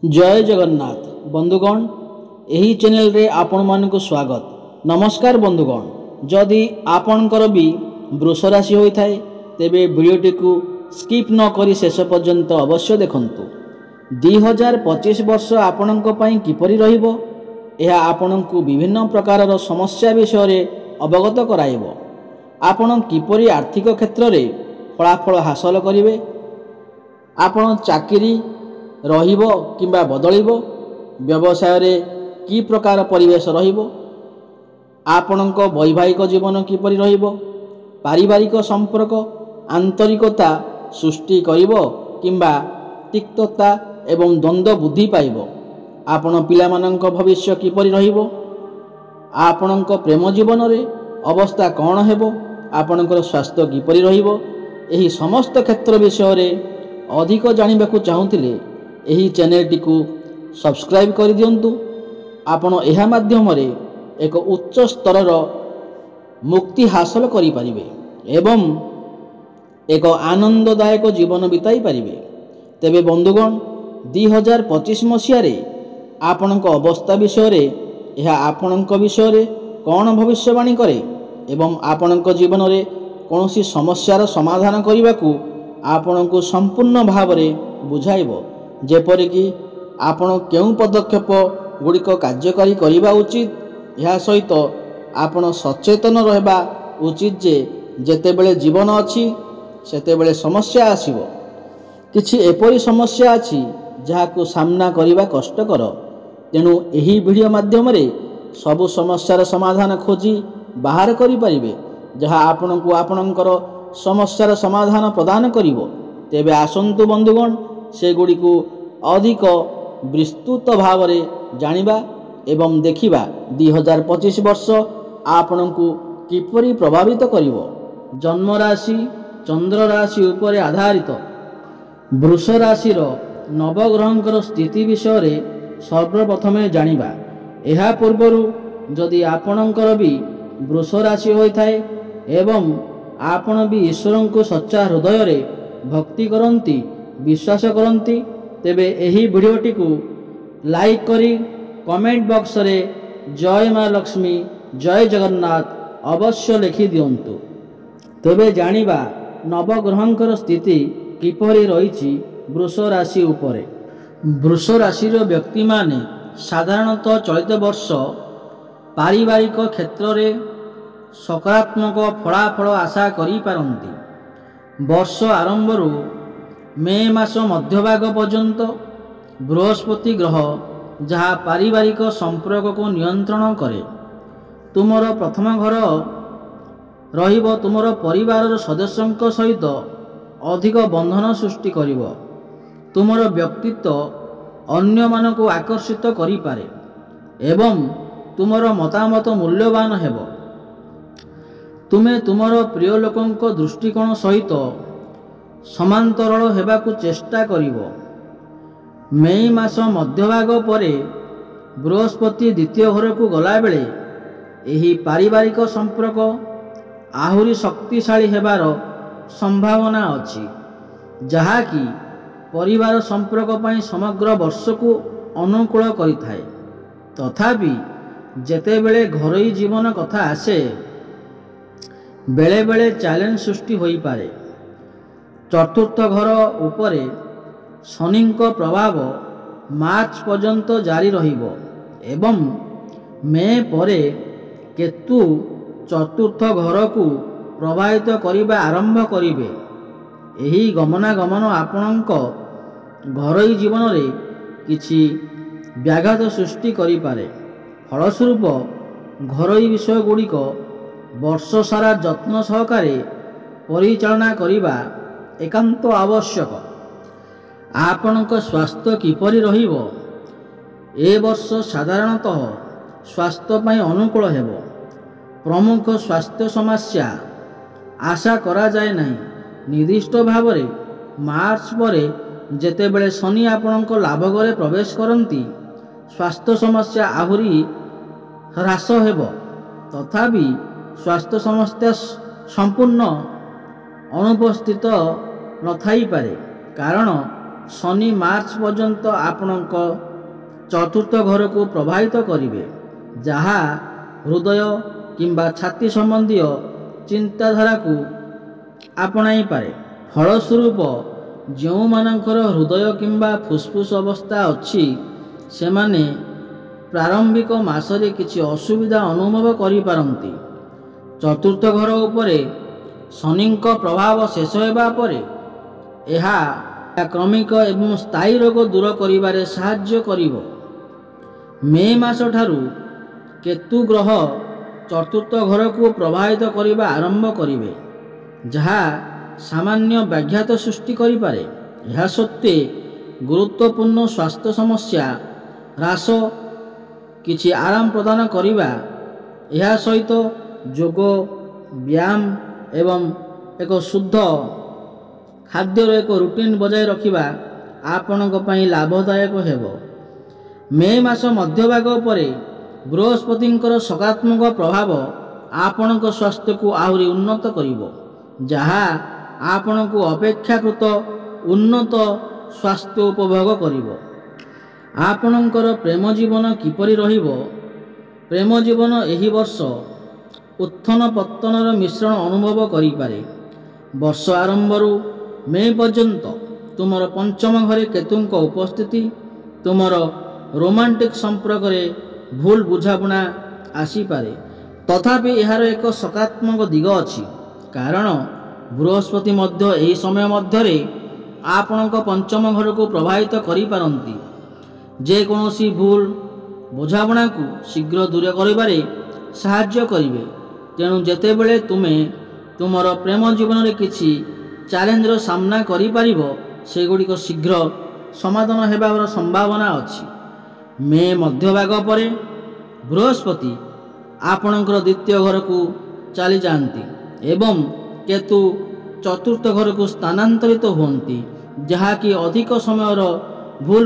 जय जगन्नाथ बंधुगण यही चैनल रे आपण मानक स्वागत। नमस्कार बंधुगण, जदि आपणकर भी वृष राशि होता है तेबे वीडियोटी को स्किप न करी शेष पर्यंत अवश्य देखंतु। 2025 वर्ष आपणक पई किपरि रहिबो यह आपणकु विभिन्न प्रकार समस्या विषय रे अवगत कराइबो। आपण किपरि आर्थिक क्षेत्र रे फलाफल हासिल करिवे, आपण चाकरी रहिबो किंबा बदलिबो, व्यवसाय रे की प्रकार परिवेश रहिबो, आपणक वैवाहिक जीवन किपरि रहिबो, पारिवारिक संपर्क आंतरिकता सृष्टि करिबो किंबा तिक्तता एवं द्वंद्व बुद्धि पाइबो, आपण पिलामानंक भविष्य किपरि रहिबो, आपणक प्रेम जीवन रे अवस्था कौन हेबो, आपणकर स्वास्थ्य किपरि रहिबो, एही समस्त क्षेत्र विषय रे अधिक जानिबाकु चाहुथिले एही चैनल को सब्सक्राइब कर दियंतु। आपण एहा माध्यम रे एक उच्च स्तर मुक्ति हासिल करि परिबे एवं एक आनंददायक जीवन बिताई परिबे। तेबे बंधुगण 2025 मसीह रे आपणक अवस्था विषय रे यह आपणक विषय रे कौन भविष्यवाणी करे एवं आपणक जीवन रे कौनसी समस्यार समाधान करने को आपणक संपूर्ण भाव रे बुझाइबो, जेपरिकी आपण केउं पदक्षेप गुड़िक कार्यकारी करने उचित। यह सहित आपण सचेतन रहबा उचित जे जेतेबेले जीवन अच्छी सेतेबेले समस्या आसीबो। किछि एपरी समस्या अछि जहाको सामना करने कष्टकर, तेणु एही वीडियो माध्यम रे सबु समस्यार समाधान खोजी बाहर करि परिबे, जहा आपणको आपणकर समस्यार समाधान प्रदान करिवो। तेबे आसंतु बंधुगण से गुड़िक अधिक विस्तृत भाव में जानिबा एवं देखिबा 2025 वर्ष आपणको किपरि प्रभावित करिवो। जन्म राशि चंद्र राशि उपर आधारित वृष राशिर नवग्रहंकर स्थिति विषय रे सर्वप्रथमे जानिबा। एहा पूर्वरु जदि आपणकर भी वृष राशि होइथाय एवं आपण भी ईश्वर को सच्चा हृदय रे भक्ति करंती विश्वास करंती, तेबे एही वीडियोटी को लाइक करी कमेंट बॉक्स रे जय मां लक्ष्मी जय जगन्नाथ अवश्य लिखि दियंतु। तेबे जानिबा नवग्रहंकर स्थिति किपरि रहिछि वृष राशि उपरे। वृष राशि रो व्यक्ति माने साधारणतः चलित वर्ष पारिवारिक क्षेत्र रे सकारात्मक फलाफल आशा करि पारंती। वर्ष आरंभरू मे मास मध्यभाग पर्यंत बृहस्पति ग्रह जहाँ पारिवारिक संपर्क को नियंत्रण करे तुमर प्रथम घर रहिबो, तुमर परिवार सदस्यों सहित अधिक बंधन सृष्टि करिवो। तुमर व्यक्तित्व अन्य मानक आकर्षित करि पारे एवं तुमर मतामत मूल्यवान हेबो। तुमे तुमर प्रिय लोकंक दृष्टिकोण सहित समांतरल हेबाकु चेष्टा करिवो। मई मास मध्यभाग परे बृहस्पति द्वितीय घर को गला बेले एही पारिवारिक संपर्क आहुरी शक्तिशाली हेबार संभावना अछि, जहाकी परिवार संपर्क पई समग्र वर्ष को अनुकूल करिथाय। तथापि जेतेबेले घरोई जीवन कथा आसे बेले बेले चैलेंज सृष्टि होई पारे। चतुर्थ घर उपरे शनि प्रभाव मार्च पर्यंत जारी रहिबो एवं मे परे केतु चतुर्थ घर को प्रभावित करिबा आरंभ करिवे। एही गमनागमन आपणक घरोई जीवन रे किछि व्याघात सृष्टि करि पारे। फलस्वरूप घरोई विषय गुड़िक वर्ष सारा यत्न सहकारे परिचालना करिबा एकांत आवश्यक। आपणक स्वास्थ्य किपरि रहिबो ए वर्ष साधारणतः स्वास्थ्य पई अनुकूल हेबो। प्रमुख स्वास्थ्य समस्या आशा करा जाए नहीं। निर्दिष्ट भाव रे मार्च परे जेतेबेले शनि आपणक लाभ घरे प्रवेश करंती स्वास्थ्य समस्या आहुरी ह्रास हेबो। तथापि स्वास्थ्य समस्या संपूर्ण अनुपस्थित न थाई पारे, कारण ଶନି ମାର୍ଚ୍ଚ ପର୍ଯ୍ୟନ୍ତ ଆପଣଙ୍କ ଚତୁର୍ଥ ଘରକୁ ପ୍ରଭାବିତ କରିବେ, ଯାହା ହୃଦୟ କିମ୍ବା ଛାତି ସମ୍ବନ୍ଧୀୟ ଚିନ୍ତାଧାରାକୁ ଆପଣାଇପାରେ। ଫଳସ୍ୱରୂପ ଯେଉଁମାନଙ୍କର ହୃଦୟ କିମ୍ବା ଫୁସ୍ଫୁସ୍ ଅବସ୍ଥା ଅଛି ସେମାନେ ପ୍ରାରମ୍ଭିକ ମାସରେ କିଛି ଅସୁବିଧା ଅନୁଭବ କରିପାରନ୍ତି। ଚତୁର୍ଥ ଘର ଉପରେ ଶନିଙ୍କ ପ୍ରଭାବ ଶେଷ ହେବା ପରେ ଏହା କ୍ରମିକ ଏବଂ ସ୍ଥାୟୀ ରୋଗ ଦୂର କରିବାରେ ସାହାଯ୍ୟ କରିବ। ମେ ମାସ ଠାରୁ କେତୁ ଗ୍ରହ ଚତୁର୍ଥ ଘରକୁ ପ୍ରଭାବିତ କରିବା ଆରମ୍ଭ କରିବେ, ଯାହା ସାମାନ୍ୟ ବ୍ୟାଘାତ ସୃଷ୍ଟି କରିପାରେ। ଏହା ସତ୍ତ୍ୱେ ଗୁରୁତ୍ୱପୂର୍ଣ୍ଣ ସ୍ୱାସ୍ଥ୍ୟ ସମସ୍ୟା ହ୍ରାସ, କିଛି ଆରାମ ପ୍ରଦାନ କରିବା, ଏହା ସହିତ ଯୋଗ, ବ୍ୟାୟାମ ଏବଂ ଏକ ଶୁଦ୍ଧ ଖାଦ୍ୟର ଏକ ରୁଟିନ୍ ବଜାୟ ରଖିବା ଆପଣଙ୍କ ପାଇଁ ଲାଭଦାୟକ ହେବ। ମେ ମାସ ମଧ୍ୟଭାଗ ପରେ ବୃହସ୍ପତିଙ୍କର ସକାରାତ୍ମକ ପ୍ରଭାବ ଆପଣଙ୍କ ସ୍ୱାସ୍ଥ୍ୟକୁ ଆହୁରି ଉନ୍ନତ କରିବ, ଯାହା ଆପଣଙ୍କୁ ଅପେକ୍ଷାକୃତ ଉନ୍ନତ ସ୍ୱାସ୍ଥ୍ୟ ଉପଭୋଗ କରିବ। ଆପଣଙ୍କର ପ୍ରେମ ଜୀବନ କିପରି ରହିବ? ପ୍ରେମ ଜୀବନ ଏହି ବର୍ଷ ଉତ୍ଥନ ପତନର ମିଶ୍ରଣ ଅନୁଭବ କରିପାରେ। ବର୍ଷ ଆରମ୍ଭରୁ ମେ ପର୍ଯ୍ୟନ୍ତ ତୁମର ପଞ୍ଚମ ଘରେ କେତୁଙ୍କ ଉପସ୍ଥିତି ତୁମର ରୋମାଣ୍ଟିକ୍ ସମ୍ପର୍କରେ ଭୁଲ ବୁଝାମଣା ଆସିପାରେ। ତଥାପି ଏହାର ଏକ ସକାରାତ୍ମକ ଦିଗ ଅଛି, କାରଣ ବୃହସ୍ପତି ମଧ୍ୟ ଏହି ସମୟ ମଧ୍ୟରେ ଆପଣଙ୍କ ପଞ୍ଚମ ଘରକୁ ପ୍ରଭାବିତ କରିପାରନ୍ତି, ଯେକୌଣସି ଭୁଲ ବୁଝାମଣାକୁ ଶୀଘ୍ର ଦୂର କରିବାରେ ସାହାଯ୍ୟ କରିବେ। ତେଣୁ ଯେତେବେଳେ ତୁମେ ତୁମର ପ୍ରେମ ଜୀବନରେ କିଛି ଚ୍ୟାଲେଞ୍ଜର ସାମ୍ନା କରିପାରିବ, ସେଗୁଡ଼ିକ ଶୀଘ୍ର ସମାଧାନ ହେବାର ସମ୍ଭାବନା ଅଛି। ମେ ମଧ୍ୟଭାଗ ପରେ ବୃହସ୍ପତି ଆପଣଙ୍କର ଦ୍ୱିତୀୟ ଘରକୁ ଚାଲିଯାଆନ୍ତି ଏବଂ କେତୁ ଚତୁର୍ଥ ଘରକୁ ସ୍ଥାନାନ୍ତରିତ ହୁଅନ୍ତି, ଯାହାକି ଅଧିକ ସମୟର ଭୁଲ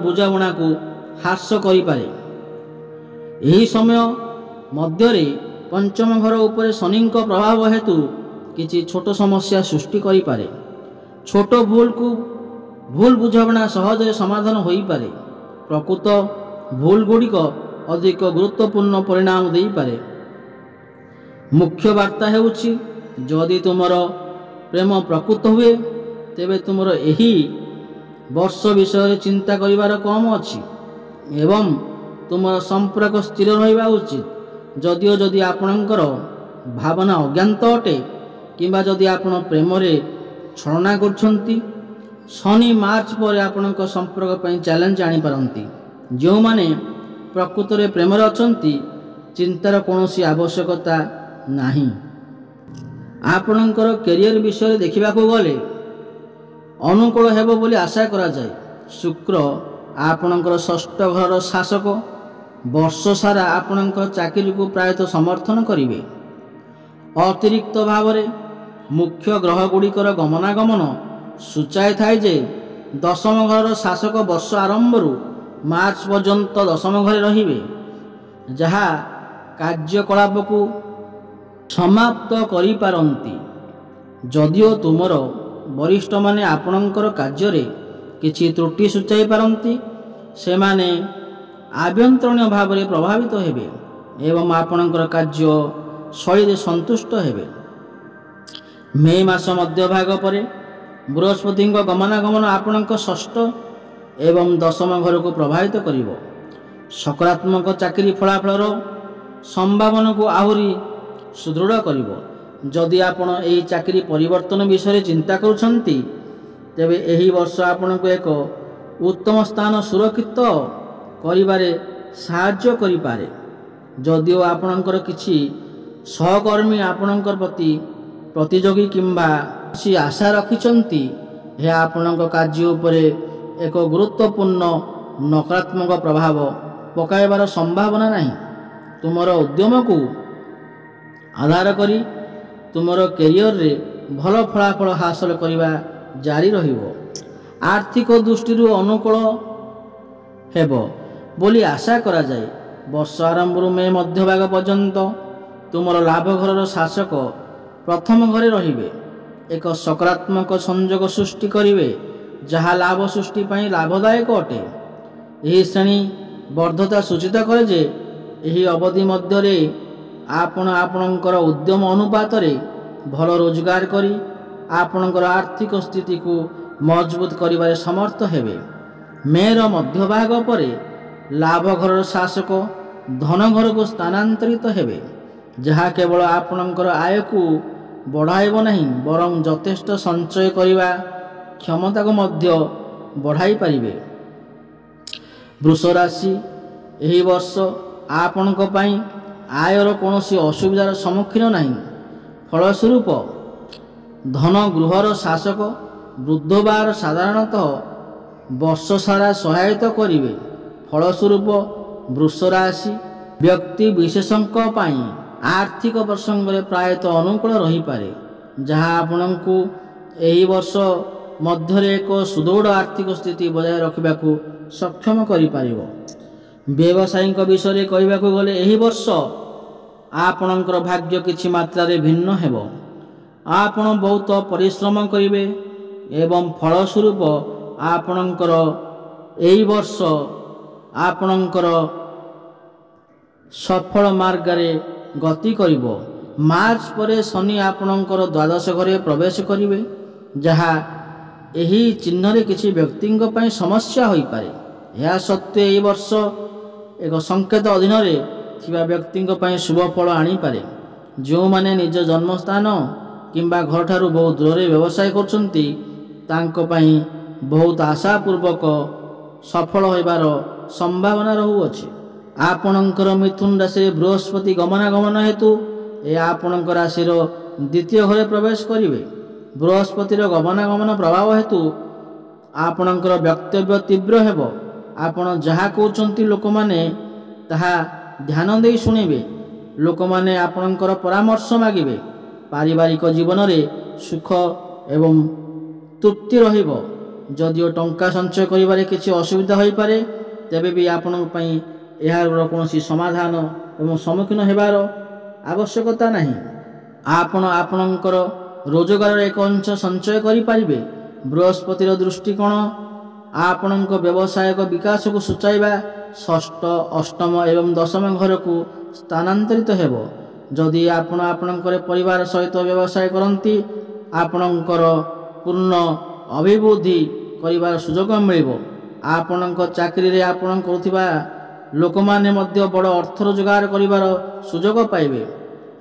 ବୁଝାମଣାକୁ ହ୍ରାସ କରିପାରେ। ଏହି ସମୟ ମଧ୍ୟରେ ପଞ୍ଚମ ଘର ଉପରେ ଶନିଙ୍କ ପ୍ରଭାବ ହେତୁ କିଛି ଛୋଟ ସମସ୍ୟା ସୃଷ୍ଟି କରିପାରେ। ଛୋଟ ଭୁଲ ବୁଝାମଣା ସହଜରେ ସମାଧାନ ହୋଇପାରେ। ପ୍ରକୃତ ଭୁଲ ଗୁଡ଼ିକ ଅଧିକ ଗୁରୁତ୍ୱପୂର୍ଣ୍ଣ ପରିଣାମ ଦେଇପାରେ। ମୁଖ୍ୟ ବାର୍ତ୍ତା ହେଉଛି, ଯଦି ତୁମର ପ୍ରେମ ପ୍ରକୃତ ହୁଏ, ତେବେ ତୁମର ଏହି ବର୍ଷ ବିଷୟରେ ଚିନ୍ତା କରିବାର କମ୍ ଅଛି ଏବଂ ତୁମର ସମ୍ପର୍କ ସ୍ଥିର ରହିବା ଉଚିତ। ଯଦିଓ ଯଦି ଆପଣଙ୍କର ଭାବନା ଅଜ୍ଞାତ ଅଟେ କିମ୍ବା ଯଦି ଆପଣ ପ୍ରେମରେ ଛଳନା କରୁଛନ୍ତି, ଶନି ମାର୍ଚ୍ଚ ପରେ ଆପଣଙ୍କ ସମ୍ପର୍କ ପାଇଁ ଚ୍ୟାଲେଞ୍ଜ ଆଣିପାରନ୍ତି। ଯେଉଁମାନେ ପ୍ରକୃତରେ ପ୍ରେମରେ ଅଛନ୍ତି, ଚିନ୍ତାର କୌଣସି ଆବଶ୍ୟକତା ନାହିଁ। ଆପଣଙ୍କର କ୍ୟାରିୟର ବିଷୟରେ ଦେଖିବାକୁ ଗଲେ ଅନୁକୂଳ ହେବ ବୋଲି ଆଶା କରାଯାଏ। ଶୁକ୍ର ଆପଣଙ୍କର ଷଷ୍ଠ ଘରର ଶାସକ ବର୍ଷ ସାରା ଆପଣଙ୍କ ଚାକିରିକୁ ପ୍ରାୟତଃ ସମର୍ଥନ କରିବେ। ଅତିରିକ୍ତ ଭାବରେ ମୁଖ୍ୟ ଗ୍ରହଗୁଡ଼ିକର ଗମନାଗମନ ସୂଚାଇଥାଏ ଯେ ଦଶମ ଘରର ଶାସକ ବର୍ଷ ଆରମ୍ଭରୁ ମାର୍ଚ୍ଚ ପର୍ଯ୍ୟନ୍ତ ଦଶମ ଘରେ ରହିବେ, ଯାହା କାର୍ଯ୍ୟକଳାପକୁ ସମାପ୍ତ କରିପାରନ୍ତି। ଯଦିଓ ତୁମର ବରିଷ୍ଠମାନେ ଆପଣଙ୍କର କାର୍ଯ୍ୟରେ କିଛି ତ୍ରୁଟି ସୂଚାଇ ପାରନ୍ତି, ସେମାନେ ଆଭ୍ୟନ୍ତରୀଣ ଭାବରେ ପ୍ରଭାବିତ ହେବେ ଏବଂ ଆପଣଙ୍କର କାର୍ଯ୍ୟ ଶୈଳୀରେ ସନ୍ତୁଷ୍ଟ ହେବେ। ମେ ମାସ ମଧ୍ୟଭାଗ ପରେ ବୃହସ୍ପତିଙ୍କ ଗମନାଗମନ ଆପଣଙ୍କ ଷଷ୍ଠ ଏବଂ ଦଶମ ଘରକୁ ପ୍ରଭାବିତ କରିବ। ସକାରାତ୍ମକ ଚାକିରି ଫଳାଫଳର ସମ୍ଭାବନାକୁ ଆହୁରି ସୁଦୃଢ଼ କରିବ। ଯଦି ଆପଣ ଏହି ଚାକିରି ପରିବର୍ତ୍ତନ ବିଷୟରେ ଚିନ୍ତା କରୁଛନ୍ତି, ତେବେ ଏହି ବର୍ଷ ଆପଣଙ୍କୁ ଏକ ଉତ୍ତମ ସ୍ଥାନ ସୁରକ୍ଷିତ କରିବାରେ ସାହାଯ୍ୟ କରିପାରେ। ଯଦିଓ ଆପଣଙ୍କର କିଛି ସହକର୍ମୀ ଆପଣଙ୍କ ପ୍ରତି ପ୍ରତିଯୋଗୀ କିମ୍ବା କିଛି ଆଶା ରଖିଛନ୍ତି, ଏହା ଆପଣଙ୍କ କାର୍ଯ୍ୟ ଉପରେ ଏକ ଗୁରୁତ୍ୱପୂର୍ଣ୍ଣ ନକାରାତ୍ମକ ପ୍ରଭାବ ପକାଇବାର ସମ୍ଭାବନା ନାହିଁ। ତୁମର ଉଦ୍ୟମକୁ ଆଧାର କରି ତୁମର କ୍ୟାରିୟରରେ ଭଲ ଫଳାଫଳ ହାସଲ କରିବା ଜାରି ରହିବ। ଆର୍ଥିକ ଦୃଷ୍ଟିରୁ ଅନୁକୂଳ ହେବ ବୋଲି ଆଶା କରାଯାଏ। ବର୍ଷ ଆରମ୍ଭରୁ ମେ ମଧ୍ୟଭାଗ ପର୍ଯ୍ୟନ୍ତ ତୁମର ଲାଭ ଘରର ଶାସକ ପ୍ରଥମ ଘରେ ରହିବେ, ଏକ ସକାରାତ୍ମକ ସଂଯୋଗ ସୃଷ୍ଟି କରିବେ, जहाँ लाभ सृष्टि पाई लाभदायक अटे। यही श्रेणी वर्धता सूचित करे जे यही अवधि मध्य आपण आपणकर उद्यम अनुपात भल रोजगार करी आपणकर आर्थिक स्थिति को मजबूत करिबारे समर्थ हेबे। मेर मध्यभाग परे लाभ घर शासक धन घर को स्थानांतरित हेबे, जहाँ केवल आपणकर आय को बढ़ाइब नहीं बरं यथेष्ट संचय करिबा क्षमता को मध्य बढ़ाई पारिबे। वृष राशि एही वर्ष आपणक पई आयर कौनसी असुविधार सम्मुखीन नहीं। फलस्वरूप धन गृहर शासक बुधवार साधारणतः वर्ष सारा सहायता करिवे। फलस्वरूप वृष राशि व्यक्ति विशेषज्ञ पाई आर्थिक प्रसंग में प्रायतः अनुकूल रही पारे, जहाँ आपनकु एही वर्ष मध्य एक सुदृढ़ आर्थिक स्थिति बजाय रखा सक्षम करि पारिबो। व्यवसायिक विषय कहबाकू गले एही वर्ष आपणकर भाग्य किछि मात्रा रे भिन्न हेबो। आपण बहुत परिश्रम करिवे एवं फलस्वरूप आपणकर एही वर्ष आपणकर सफल मार्ग रे गति करिवो। मार्च परे शनि आपणकर द्वादश घरे प्रवेश करिवे, जहाँ एही चिन्ह रे किछि व्यक्तिंक पई समस्या होई पारे। या सत्वे एही वर्ष एक संकेत अधीन रे थिबा व्यक्तिंक पई शुभ फल आनी पारे। जो माने निज जन्मस्थान किंबा घर ठारू बहुत दूर रे व्यवसाय करछंती तांको पई बहुत आशापूर्वक सफल होइबार संभावना रहुअछि। आपणकर मिथुन राशि बृहस्पति गमनागमन हेतु ए आपणकर राशि द्वितीय घरे प्रवेश करिवे। बृहस्पतिर गमनागमन प्रभाव हेतु आपणकर वक्तव्य तीव्र हेबो। आपण जहाँ कहउछंती लोक माने ताहा ध्यान देई सुनिबे। लोक माने आपणकर परामर्श मागिबे। पारिवारिक जीवन रे सुख एवं तृप्ति रहिबो। जदिओ टंका संचय करिबारे किछि असुविधा होई पारे, तेबे भी आपणक पई एहार कोनोसी समाधान एवं सम्मुखीन हेबार आवश्यकता नहीं। आपण आपणकर रोजगार एक अंश संचय करि पारिबे। बृहस्पतिर दृष्टिकोण आपणक व्यवसायिक विकास को सूचाइबा षष्ठ अष्टम एवं दशम घर को स्थानांतरित हेबो। जदि आपण आपणकर परिवार सहित व्यवसाय करंती आपणकर पूर्ण अभिवृद्धि करिबार सुयोग मिलिबो। आपणक चाकरी रे आपण करुथिबा लोक माने मध्य बड़ अर्थ रोजगार करिबार सुयोग पाइबे।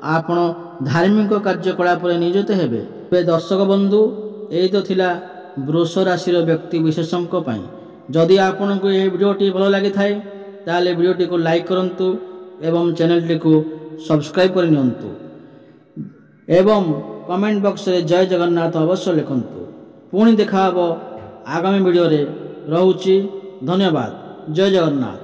आपण धार्मिक कार्यकलाप रे नियोजित हेबे। बे दर्शक बंधु एई तो थिला वृष राशि व्यक्ति विशेषज्ञ पई। जदि आपनको ये वीडियोटी भल लगी थाए ताले वीडियोटी को लाइक करंतु एवं चैनलटी को सब्सक्राइब कर नियंतु एवं कमेंट बॉक्स रे जय जगन्नाथ अवश्य लिखंतु। पुणी देखा हबो आगामी वीडियो रे। रहुची धन्यवाद। जय जगन्नाथ।